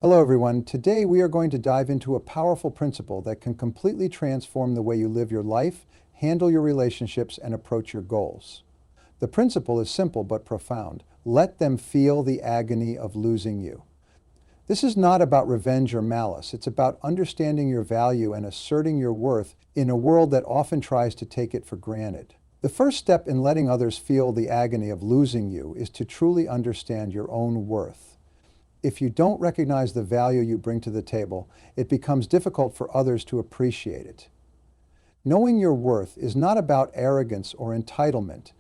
Hello everyone. Today we are going to dive into a powerful principle that can completely transform the way you live your life, handle your relationships, and approach your goals. The principle is simple but profound. Let them feel the agony of losing you. This is not about revenge or malice. It's about understanding your value and asserting your worth in a world that often tries to take it for granted. The first step in letting others feel the agony of losing you is to truly understand your own worth. If you don't recognize the value you bring to the table, it becomes difficult for others to appreciate it. Knowing your worth is not about arrogance or entitlement.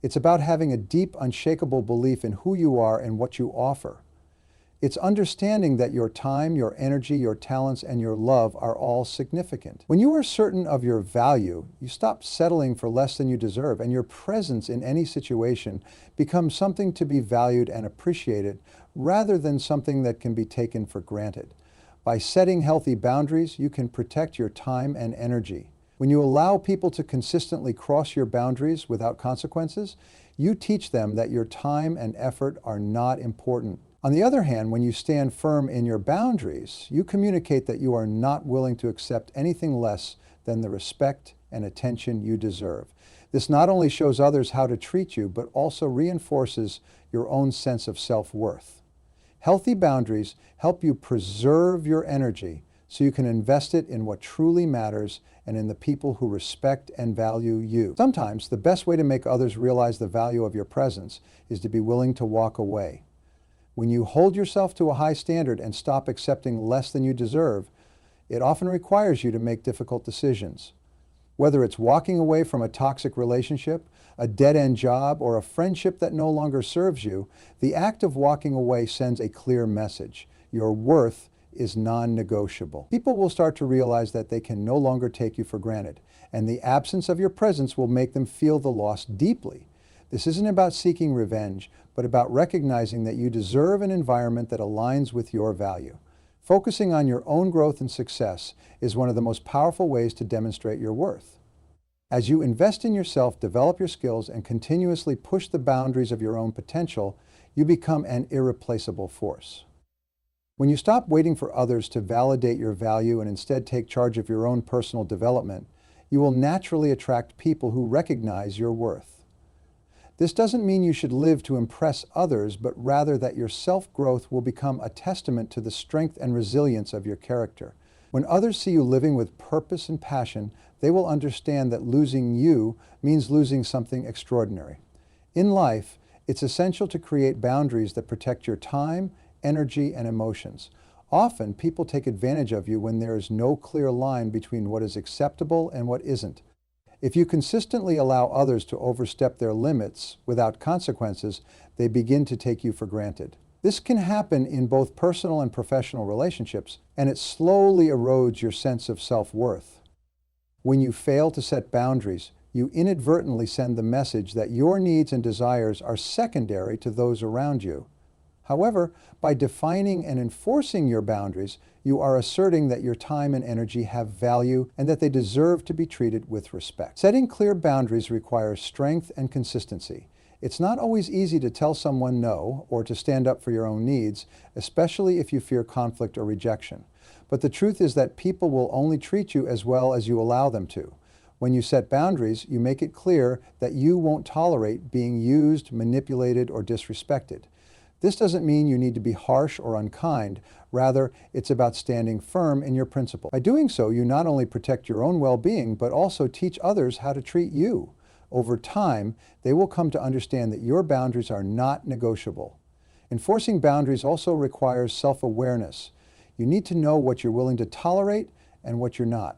It's about having a deep, unshakable belief in who you are and what you offer. It's understanding that your time, your energy, your talents, and your love are all significant. When you are certain of your value, you stop settling for less than you deserve, and your presence in any situation becomes something to be valued and appreciated rather than something that can be taken for granted. By setting healthy boundaries, you can protect your time and energy. When you allow people to consistently cross your boundaries without consequences, you teach them that your time and effort are not important. On the other hand, when you stand firm in your boundaries, you communicate that you are not willing to accept anything less than the respect and attention you deserve. This not only shows others how to treat you, but also reinforces your own sense of self-worth. Healthy boundaries help you preserve your energy so you can invest it in what truly matters and in the people who respect and value you. Sometimes the best way to make others realize the value of your presence is to be willing to walk away. When you hold yourself to a high standard and stop accepting less than you deserve, it often requires you to make difficult decisions. Whether it's walking away from a toxic relationship, a dead-end job, or a friendship that no longer serves you, the act of walking away sends a clear message. Your worth is non-negotiable. People will start to realize that they can no longer take you for granted, and the absence of your presence will make them feel the loss deeply. This isn't about seeking revenge, but about recognizing that you deserve an environment that aligns with your value. Focusing on your own growth and success is one of the most powerful ways to demonstrate your worth. As you invest in yourself, develop your skills, and continuously push the boundaries of your own potential, you become an irreplaceable force. When you stop waiting for others to validate your value and instead take charge of your own personal development, you will naturally attract people who recognize your worth. This doesn't mean you should live to impress others, but rather that your self-growth will become a testament to the strength and resilience of your character. When others see you living with purpose and passion, they will understand that losing you means losing something extraordinary. In life, it's essential to create boundaries that protect your time, energy, and emotions. Often, people take advantage of you when there is no clear line between what is acceptable and what isn't. If you consistently allow others to overstep their limits without consequences, they begin to take you for granted. This can happen in both personal and professional relationships, and it slowly erodes your sense of self-worth. When you fail to set boundaries, you inadvertently send the message that your needs and desires are secondary to those around you. However, by defining and enforcing your boundaries, you are asserting that your time and energy have value and that they deserve to be treated with respect. Setting clear boundaries requires strength and consistency. It's not always easy to tell someone no or to stand up for your own needs, especially if you fear conflict or rejection. But the truth is that people will only treat you as well as you allow them to. When you set boundaries, you make it clear that you won't tolerate being used, manipulated, or disrespected. This doesn't mean you need to be harsh or unkind. Rather, it's about standing firm in your principle. By doing so, you not only protect your own well-being, but also teach others how to treat you. Over time, they will come to understand that your boundaries are not negotiable. Enforcing boundaries also requires self-awareness. You need to know what you're willing to tolerate and what you're not.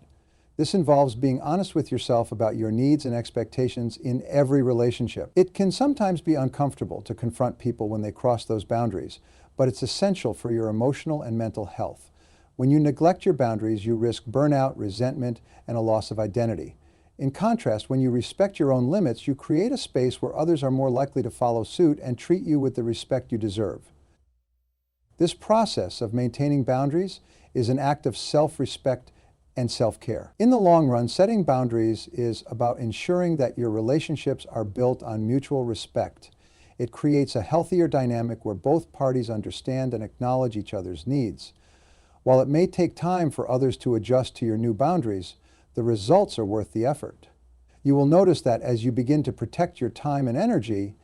This involves being honest with yourself about your needs and expectations in every relationship. It can sometimes be uncomfortable to confront people when they cross those boundaries, but it's essential for your emotional and mental health. When you neglect your boundaries, you risk burnout, resentment, and a loss of identity. In contrast, when you respect your own limits, you create a space where others are more likely to follow suit and treat you with the respect you deserve. This process of maintaining boundaries is an act of self-respect and self-care. In the long run, setting boundaries is about ensuring that your relationships are built on mutual respect. It creates a healthier dynamic where both parties understand and acknowledge each other's needs. While it may take time for others to adjust to your new boundaries, the results are worth the effort. You will notice that as you begin to protect your time and energy,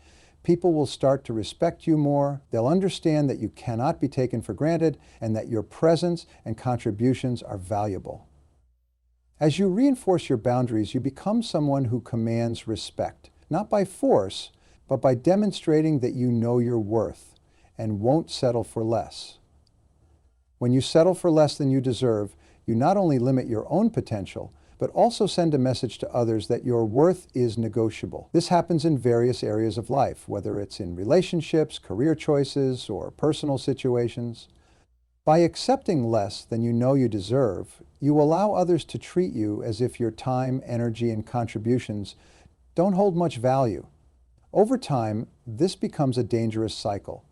people will start to respect you more. They'll understand that you cannot be taken for granted and that your presence and contributions are valuable. As you reinforce your boundaries, you become someone who commands respect, not by force, but by demonstrating that you know your worth and won't settle for less. When you settle for less than you deserve, you not only limit your own potential, but also send a message to others that your worth is negotiable. This happens in various areas of life, whether it's in relationships, career choices, or personal situations. By accepting less than you know you deserve, you allow others to treat you as if your time, energy, and contributions don't hold much value. Over time, this becomes a dangerous cycle,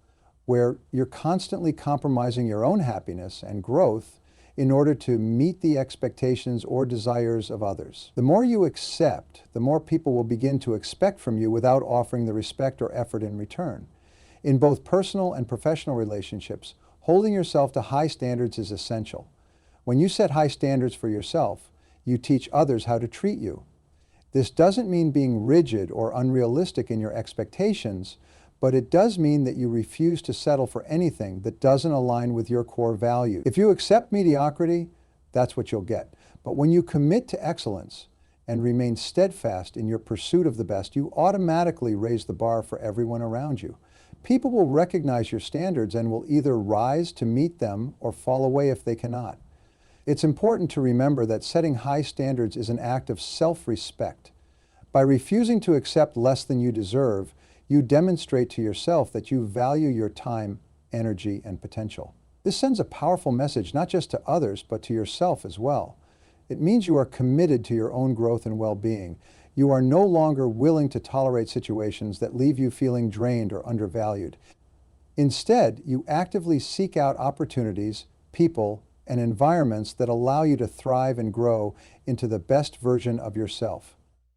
where you're constantly compromising your own happiness and growth in order to meet the expectations or desires of others. The more you accept, the more people will begin to expect from you without offering the respect or effort in return. In both personal and professional relationships, holding yourself to high standards is essential. When you set high standards for yourself, you teach others how to treat you. This doesn't mean being rigid or unrealistic in your expectations, but it does mean that you refuse to settle for anything that doesn't align with your core values. If you accept mediocrity, that's what you'll get. But when you commit to excellence and remain steadfast in your pursuit of the best, you automatically raise the bar for everyone around you. People will recognize your standards and will either rise to meet them or fall away if they cannot. It's important to remember that setting high standards is an act of self-respect. By refusing to accept less than you deserve, you demonstrate to yourself that you value your time, energy, and potential. This sends a powerful message not just to others, but to yourself as well. It means you are committed to your own growth and well-being. You are no longer willing to tolerate situations that leave you feeling drained or undervalued. Instead, you actively seek out opportunities, people, and environments that allow you to thrive and grow into the best version of yourself.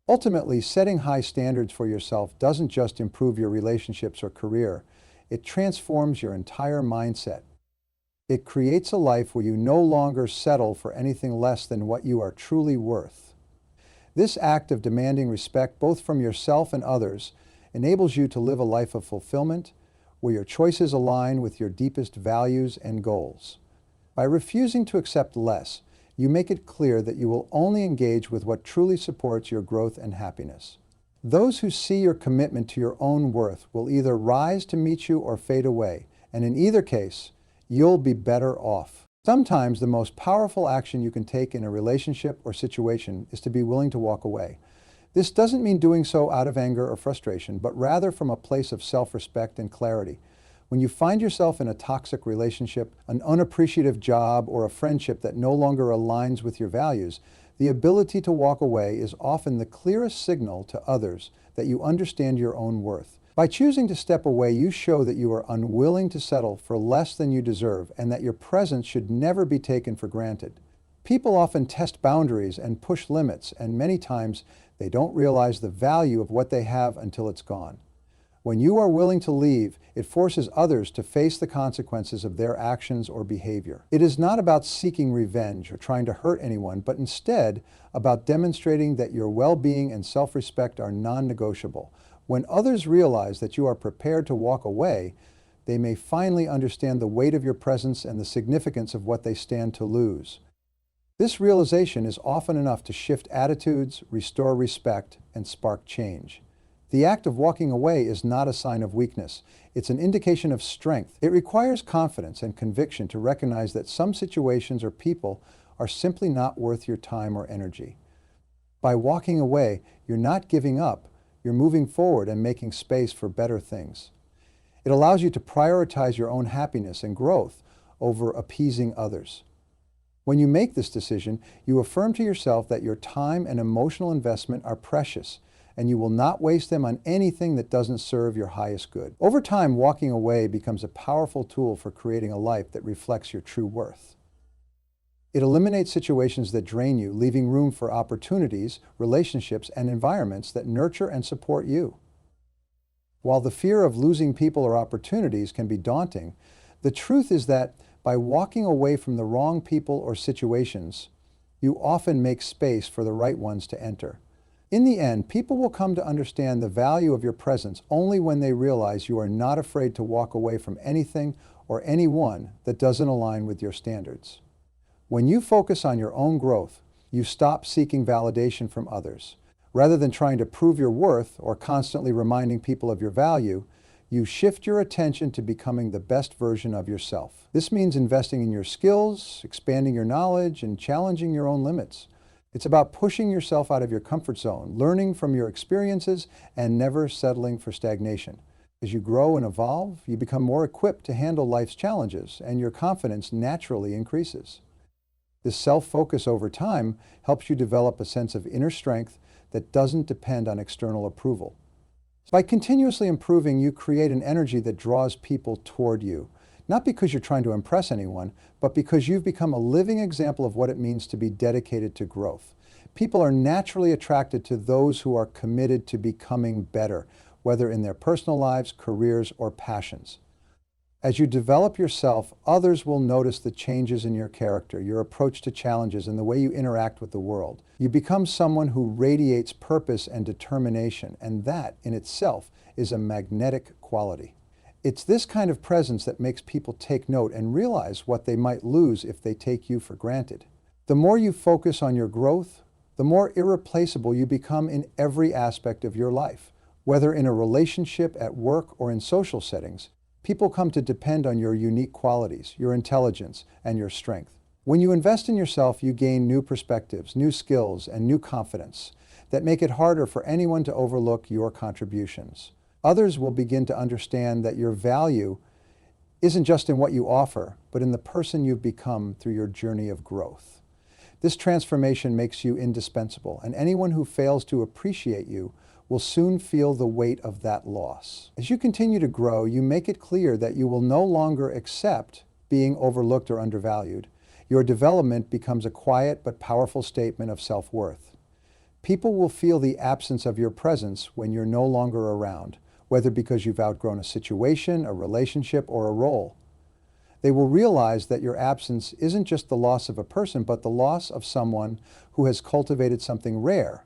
Ultimately, setting high standards for yourself doesn't just improve your relationships or career, it transforms your entire mindset. It creates a life where you no longer settle for anything less than what you are truly worth. This act of demanding respect both from yourself and others enables you to live a life of fulfillment, where your choices align with your deepest values and goals. By refusing to accept less, you make it clear that you will only engage with what truly supports your growth and happiness. Those who see your commitment to your own worth will either rise to meet you or fade away, and in either case, you'll be better off. Sometimes the most powerful action you can take in a relationship or situation is to be willing to walk away. This doesn't mean doing so out of anger or frustration, but rather from a place of self-respect and clarity. When you find yourself in a toxic relationship, an unappreciative job, or a friendship that no longer aligns with your values, the ability to walk away is often the clearest signal to others that you understand your own worth. By choosing to step away, you show that you are unwilling to settle for less than you deserve and that your presence should never be taken for granted. People often test boundaries and push limits, and many times they don't realize the value of what they have until it's gone. When you are willing to leave, it forces others to face the consequences of their actions or behavior. It is not about seeking revenge or trying to hurt anyone, but instead about demonstrating that your well-being and self-respect are non-negotiable. When others realize that you are prepared to walk away, they may finally understand the weight of your presence and the significance of what they stand to lose. This realization is often enough to shift attitudes, restore respect, and spark change. The act of walking away is not a sign of weakness. It's an indication of strength. It requires confidence and conviction to recognize that some situations or people are simply not worth your time or energy. By walking away, you're not giving up. You're moving forward and making space for better things. It allows you to prioritize your own happiness and growth over appeasing others. When you make this decision, you affirm to yourself that your time and emotional investment are precious, and you will not waste them on anything that doesn't serve your highest good. Over time, walking away becomes a powerful tool for creating a life that reflects your true worth. It eliminates situations that drain you, leaving room for opportunities, relationships, and environments that nurture and support you. While the fear of losing people or opportunities can be daunting, the truth is that by walking away from the wrong people or situations, you often make space for the right ones to enter. In the end, people will come to understand the value of your presence only when they realize you are not afraid to walk away from anything or anyone that doesn't align with your standards. When you focus on your own growth, you stop seeking validation from others. Rather than trying to prove your worth or constantly reminding people of your value, you shift your attention to becoming the best version of yourself. This means investing in your skills, expanding your knowledge, and challenging your own limits. It's about pushing yourself out of your comfort zone, learning from your experiences, and never settling for stagnation. As you grow and evolve, you become more equipped to handle life's challenges, and your confidence naturally increases. This self-focus over time helps you develop a sense of inner strength that doesn't depend on external approval. By continuously improving, you create an energy that draws people toward you, not because you're trying to impress anyone, but because you've become a living example of what it means to be dedicated to growth. People are naturally attracted to those who are committed to becoming better, whether in their personal lives, careers, or passions. As you develop yourself, others will notice the changes in your character, your approach to challenges, and the way you interact with the world. You become someone who radiates purpose and determination, and that in itself is a magnetic quality. It's this kind of presence that makes people take note and realize what they might lose if they take you for granted. The more you focus on your growth, the more irreplaceable you become in every aspect of your life. Whether in a relationship, at work, or in social settings, people come to depend on your unique qualities, your intelligence, and your strength. When you invest in yourself, you gain new perspectives, new skills, and new confidence that make it harder for anyone to overlook your contributions. Others will begin to understand that your value isn't just in what you offer, but in the person you've become through your journey of growth. This transformation makes you indispensable, and anyone who fails to appreciate you will soon feel the weight of that loss. As you continue to grow, you make it clear that you will no longer accept being overlooked or undervalued. Your development becomes a quiet but powerful statement of self-worth. People will feel the absence of your presence when you're no longer around, whether because you've outgrown a situation, a relationship, or a role. They will realize that your absence isn't just the loss of a person, but the loss of someone who has cultivated something rare,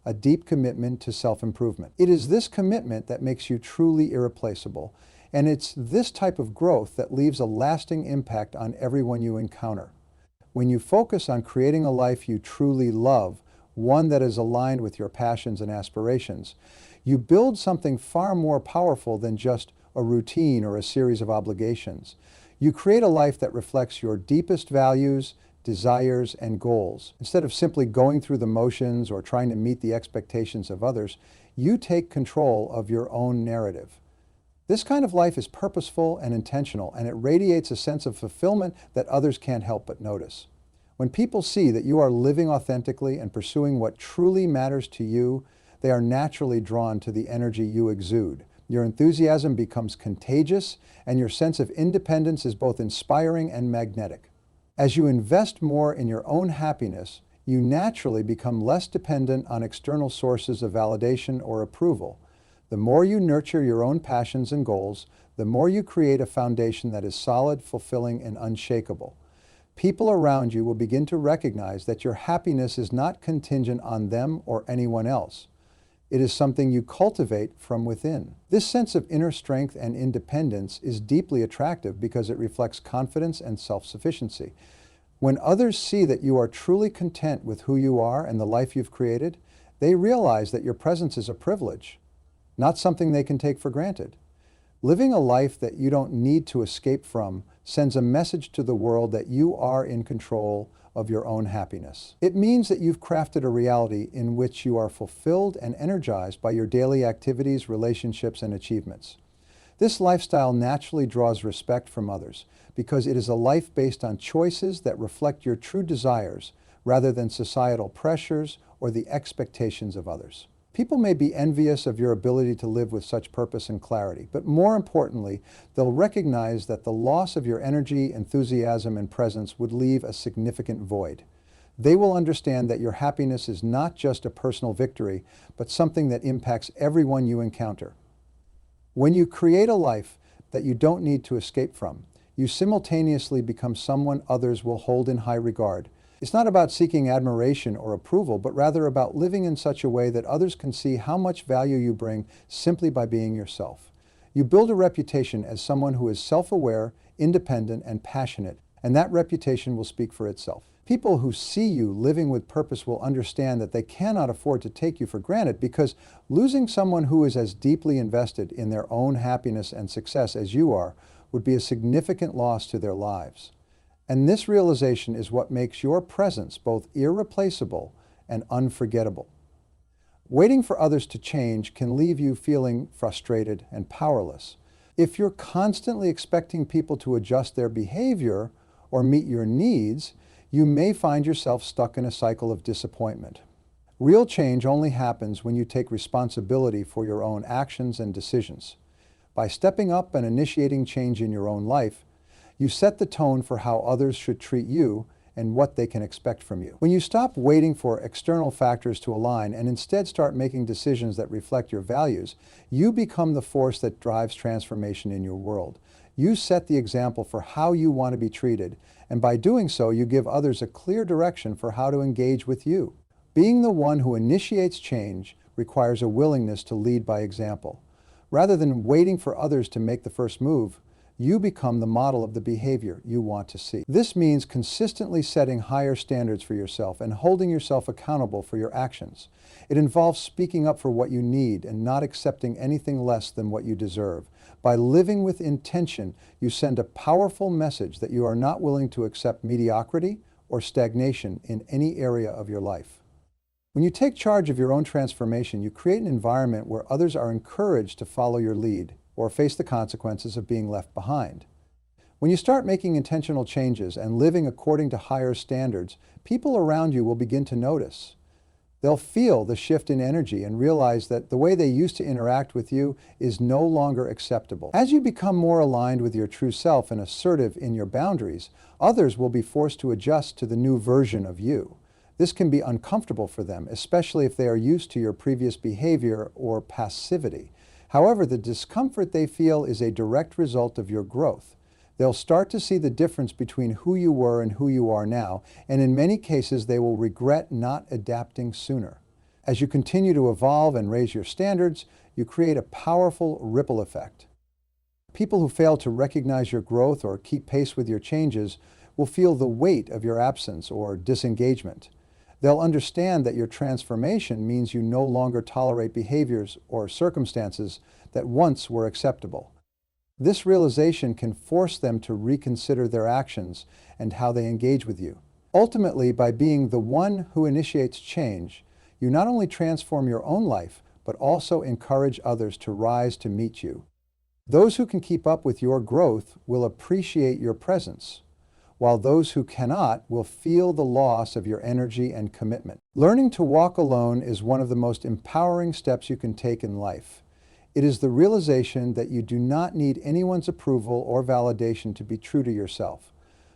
a deep commitment to self-improvement. It is this commitment that makes you truly irreplaceable, and it's this type of growth that leaves a lasting impact on everyone you encounter. When you focus on creating a life you truly love, one that is aligned with your passions and aspirations, you build something far more powerful than just a routine or a series of obligations. You create a life that reflects your deepest values, desires, and goals. Instead of simply going through the motions or trying to meet the expectations of others, you take control of your own narrative. This kind of life is purposeful and intentional, and it radiates a sense of fulfillment that others can't help but notice. When people see that you are living authentically and pursuing what truly matters to you, they are naturally drawn to the energy you exude. Your enthusiasm becomes contagious, and your sense of independence is both inspiring and magnetic. As you invest more in your own happiness, you naturally become less dependent on external sources of validation or approval. The more you nurture your own passions and goals, the more you create a foundation that is solid, fulfilling, and unshakable. People around you will begin to recognize that your happiness is not contingent on them or anyone else. It is something you cultivate from within. This sense of inner strength and independence is deeply attractive because it reflects confidence and self-sufficiency. When others see that you are truly content with who you are and the life you've created, they realize that your presence is a privilege, not something they can take for granted. Living a life that you don't need to escape from sends a message to the world that you are in control of your own happiness. It means that you've crafted a reality in which you are fulfilled and energized by your daily activities, relationships, and achievements. This lifestyle naturally draws respect from others because it is a life based on choices that reflect your true desires rather than societal pressures or the expectations of others. People may be envious of your ability to live with such purpose and clarity, but more importantly, they'll recognize that the loss of your energy, enthusiasm, and presence would leave a significant void. They will understand that your happiness is not just a personal victory, but something that impacts everyone you encounter. When you create a life that you don't need to escape from, you simultaneously become someone others will hold in high regard. It's not about seeking admiration or approval, but rather about living in such a way that others can see how much value you bring simply by being yourself. You build a reputation as someone who is self-aware, independent, and passionate, and that reputation will speak for itself. People who see you living with purpose will understand that they cannot afford to take you for granted, because losing someone who is as deeply invested in their own happiness and success as you are would be a significant loss to their lives. And this realization is what makes your presence both irreplaceable and unforgettable. Waiting for others to change can leave you feeling frustrated and powerless. If you're constantly expecting people to adjust their behavior or meet your needs, you may find yourself stuck in a cycle of disappointment. Real change only happens when you take responsibility for your own actions and decisions. By stepping up and initiating change in your own life, you set the tone for how others should treat you and what they can expect from you. When you stop waiting for external factors to align and instead start making decisions that reflect your values, you become the force that drives transformation in your world. You set the example for how you want to be treated, and by doing so, you give others a clear direction for how to engage with you. Being the one who initiates change requires a willingness to lead by example. Rather than waiting for others to make the first move, you become the model of the behavior you want to see. This means consistently setting higher standards for yourself and holding yourself accountable for your actions. It involves speaking up for what you need and not accepting anything less than what you deserve. By living with intention, you send a powerful message that you are not willing to accept mediocrity or stagnation in any area of your life. When you take charge of your own transformation, you create an environment where others are encouraged to follow your lead or face the consequences of being left behind. When you start making intentional changes and living according to higher standards, people around you will begin to notice. They'll feel the shift in energy and realize that the way they used to interact with you is no longer acceptable. As you become more aligned with your true self and assertive in your boundaries, others will be forced to adjust to the new version of you. This can be uncomfortable for them, especially if they are used to your previous behavior or passivity. However, the discomfort they feel is a direct result of your growth. They'll start to see the difference between who you were and who you are now, and in many cases they will regret not adapting sooner. As you continue to evolve and raise your standards, you create a powerful ripple effect. People who fail to recognize your growth or keep pace with your changes will feel the weight of your absence or disengagement. They'll understand that your transformation means you no longer tolerate behaviors or circumstances that once were acceptable. This realization can force them to reconsider their actions and how they engage with you. Ultimately, by being the one who initiates change, you not only transform your own life, but also encourage others to rise to meet you. Those who can keep up with your growth will appreciate your presence, while those who cannot will feel the loss of your energy and commitment. Learning to walk alone is one of the most empowering steps you can take in life. It is the realization that you do not need anyone's approval or validation to be true to yourself.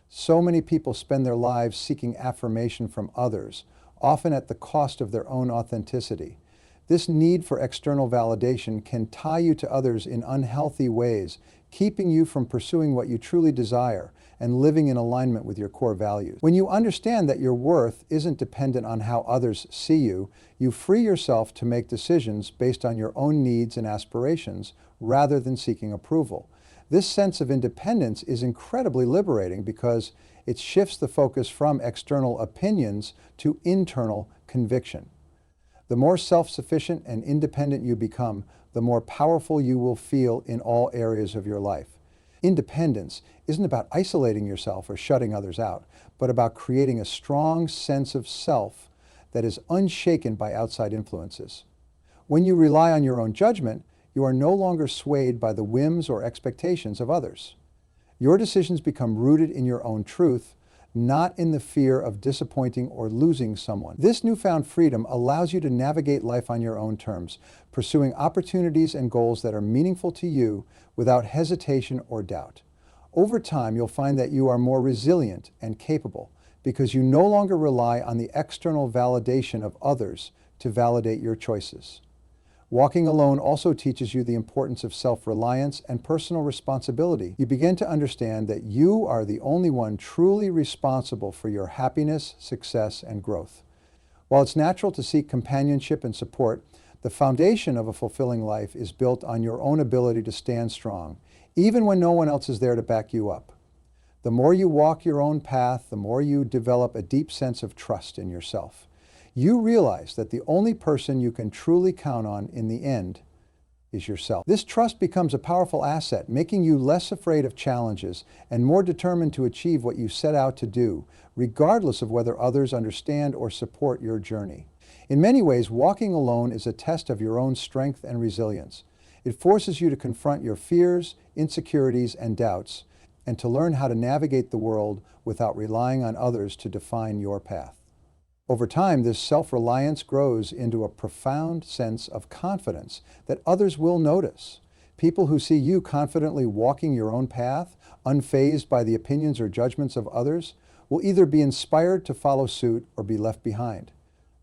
So many people spend their lives seeking affirmation from others, often at the cost of their own authenticity. This need for external validation can tie you to others in unhealthy ways, keeping you from pursuing what you truly desire and living in alignment with your core values. When you understand that your worth isn't dependent on how others see you, you free yourself to make decisions based on your own needs and aspirations rather than seeking approval. This sense of independence is incredibly liberating because it shifts the focus from external opinions to internal conviction. The more self-sufficient and independent you become, the more powerful you will feel in all areas of your life. Independence isn't about isolating yourself or shutting others out, but about creating a strong sense of self that is unshaken by outside influences. When you rely on your own judgment, you are no longer swayed by the whims or expectations of others. Your decisions become rooted in your own truth, not in the fear of disappointing or losing someone. This newfound freedom allows you to navigate life on your own terms, pursuing opportunities and goals that are meaningful to you without hesitation or doubt. Over time, you'll find that you are more resilient and capable because you no longer rely on the external validation of others to validate your choices. Walking alone also teaches you the importance of self-reliance and personal responsibility. You begin to understand that you are the only one truly responsible for your happiness, success, and growth. While it's natural to seek companionship and support, the foundation of a fulfilling life is built on your own ability to stand strong, even when no one else is there to back you up. The more you walk your own path, the more you develop a deep sense of trust in yourself. You realize that the only person you can truly count on in the end is yourself. This trust becomes a powerful asset, making you less afraid of challenges and more determined to achieve what you set out to do, regardless of whether others understand or support your journey. In many ways, walking alone is a test of your own strength and resilience. It forces you to confront your fears, insecurities, and doubts, and to learn how to navigate the world without relying on others to define your path. Over time, this self-reliance grows into a profound sense of confidence that others will notice. People who see you confidently walking your own path, unfazed by the opinions or judgments of others, will either be inspired to follow suit or be left behind.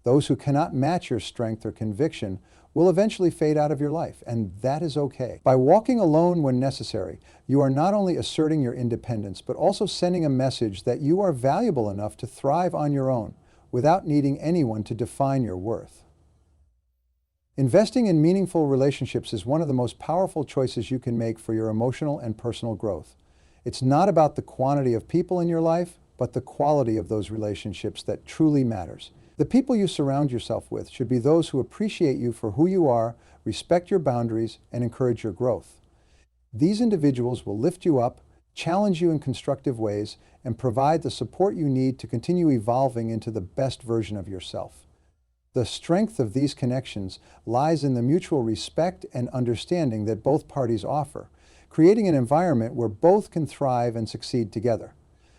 Those who cannot match your strength or conviction will eventually fade out of your life, and that is okay. By walking alone when necessary, you are not only asserting your independence, but also sending a message that you are valuable enough to thrive on your own, without needing anyone to define your worth. Investing in meaningful relationships is one of the most powerful choices you can make for your emotional and personal growth. It's not about the quantity of people in your life, but the quality of those relationships that truly matters. The people you surround yourself with should be those who appreciate you for who you are, respect your boundaries, and encourage your growth. These individuals will lift you up, challenge you in constructive ways, and provide the support you need to continue evolving into the best version of yourself. The strength of these connections lies in the mutual respect and understanding that both parties offer, creating an environment where both can thrive and succeed together.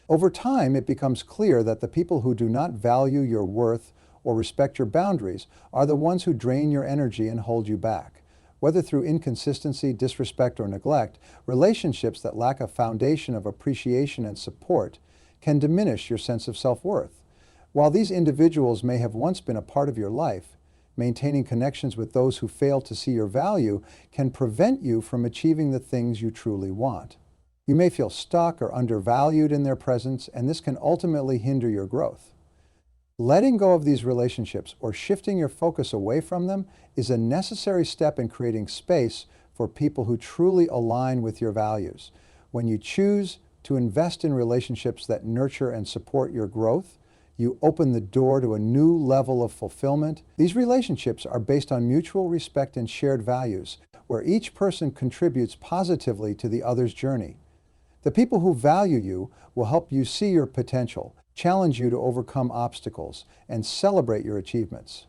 Over time, it becomes clear that the people who do not value your worth or respect your boundaries are the ones who drain your energy and hold you back. Whether through inconsistency, disrespect, or neglect, relationships that lack a foundation of appreciation and support can diminish your sense of self-worth. While these individuals may have once been a part of your life, maintaining connections with those who fail to see your value can prevent you from achieving the things you truly want. You may feel stuck or undervalued in their presence, and this can ultimately hinder your growth. Letting go of these relationships or shifting your focus away from them is a necessary step in creating space for people who truly align with your values. When you choose to invest in relationships that nurture and support your growth, you open the door to a new level of fulfillment. These relationships are based on mutual respect and shared values, where each person contributes positively to the other's journey. The people who value you will help you see your potential, challenge you to overcome obstacles, and celebrate your achievements.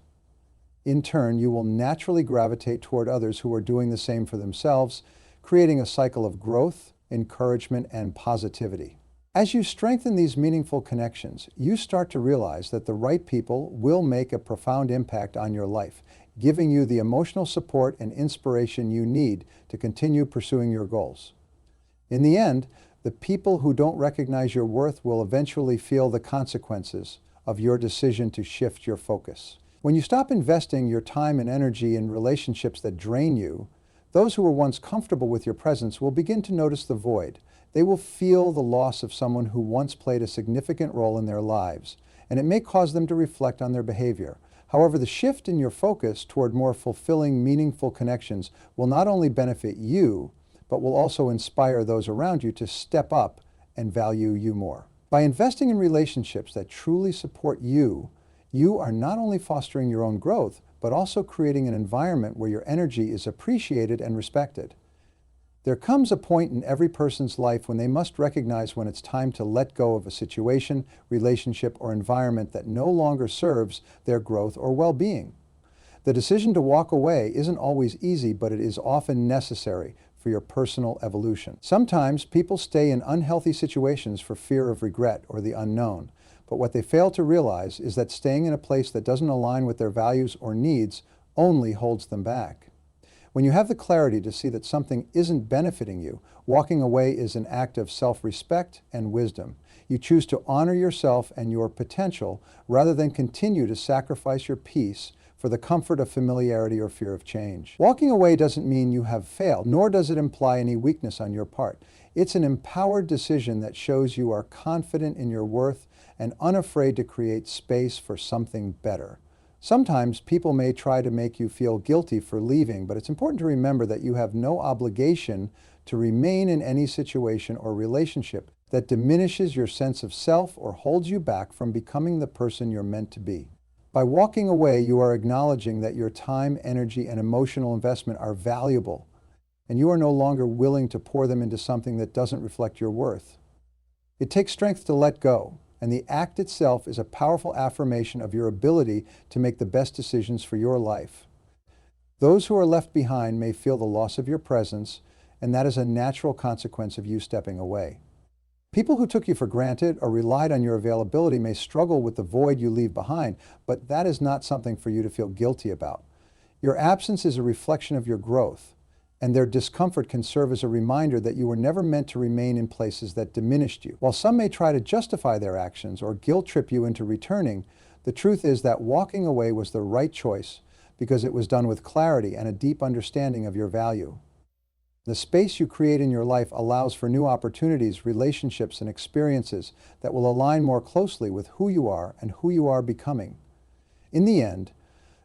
In turn, you will naturally gravitate toward others who are doing the same for themselves, creating a cycle of growth, encouragement, and positivity. As you strengthen these meaningful connections, you start to realize that the right people will make a profound impact on your life, giving you the emotional support and inspiration you need to continue pursuing your goals. In the end, the people who don't recognize your worth will eventually feel the consequences of your decision to shift your focus. When you stop investing your time and energy in relationships that drain you, those who were once comfortable with your presence will begin to notice the void. They will feel the loss of someone who once played a significant role in their lives, and it may cause them to reflect on their behavior. However, the shift in your focus toward more fulfilling, meaningful connections will not only benefit you, but will also inspire those around you to step up and value you more. By investing in relationships that truly support you, you are not only fostering your own growth, but also creating an environment where your energy is appreciated and respected. There comes a point in every person's life when they must recognize when it's time to let go of a situation, relationship, or environment that no longer serves their growth or well-being. The decision to walk away isn't always easy, but it is often necessary for your personal evolution. Sometimes people stay in unhealthy situations for fear of regret or the unknown, but what they fail to realize is that staying in a place that doesn't align with their values or needs only holds them back. When you have the clarity to see that something isn't benefiting you, walking away is an act of self-respect and wisdom. You choose to honor yourself and your potential rather than continue to sacrifice your peace for the comfort of familiarity or fear of change. Walking away doesn't mean you have failed, nor does it imply any weakness on your part. It's an empowered decision that shows you are confident in your worth and unafraid to create space for something better. Sometimes people may try to make you feel guilty for leaving, but it's important to remember that you have no obligation to remain in any situation or relationship that diminishes your sense of self or holds you back from becoming the person you're meant to be. By walking away, you are acknowledging that your time, energy, and emotional investment are valuable, and you are no longer willing to pour them into something that doesn't reflect your worth. It takes strength to let go, and the act itself is a powerful affirmation of your ability to make the best decisions for your life. Those who are left behind may feel the loss of your presence, and that is a natural consequence of you stepping away. People who took you for granted or relied on your availability may struggle with the void you leave behind, but that is not something for you to feel guilty about. Your absence is a reflection of your growth, and their discomfort can serve as a reminder that you were never meant to remain in places that diminished you. While some may try to justify their actions or guilt trip you into returning, the truth is that walking away was the right choice because it was done with clarity and a deep understanding of your value. The space you create in your life allows for new opportunities, relationships, and experiences that will align more closely with who you are and who you are becoming. In the end,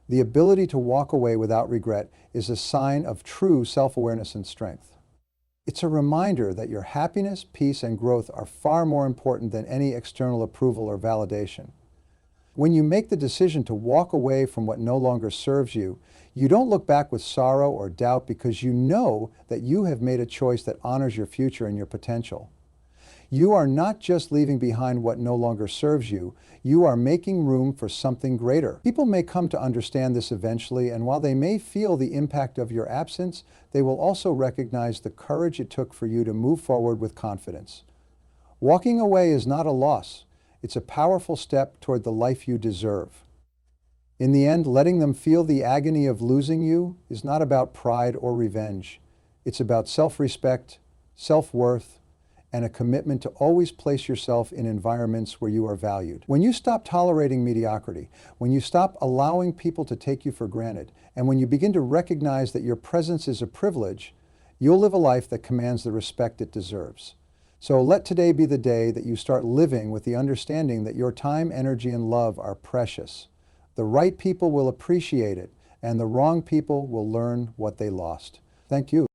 the ability to walk away without regret is a sign of true self-awareness and strength. It's a reminder that your happiness, peace, and growth are far more important than any external approval or validation. When you make the decision to walk away from what no longer serves you, you don't look back with sorrow or doubt because you know that you have made a choice that honors your future and your potential. You are not just leaving behind what no longer serves you, you are making room for something greater. People may come to understand this eventually, and while they may feel the impact of your absence, they will also recognize the courage it took for you to move forward with confidence. Walking away is not a loss. It's a powerful step toward the life you deserve. In the end, letting them feel the agony of losing you is not about pride or revenge. It's about self-respect, self-worth, and a commitment to always place yourself in environments where you are valued. When you stop tolerating mediocrity, when you stop allowing people to take you for granted, and when you begin to recognize that your presence is a privilege, you'll live a life that commands the respect it deserves. So let today be the day that you start living with the understanding that your time, energy, and love are precious. The right people will appreciate it, and the wrong people will learn what they lost. Thank you.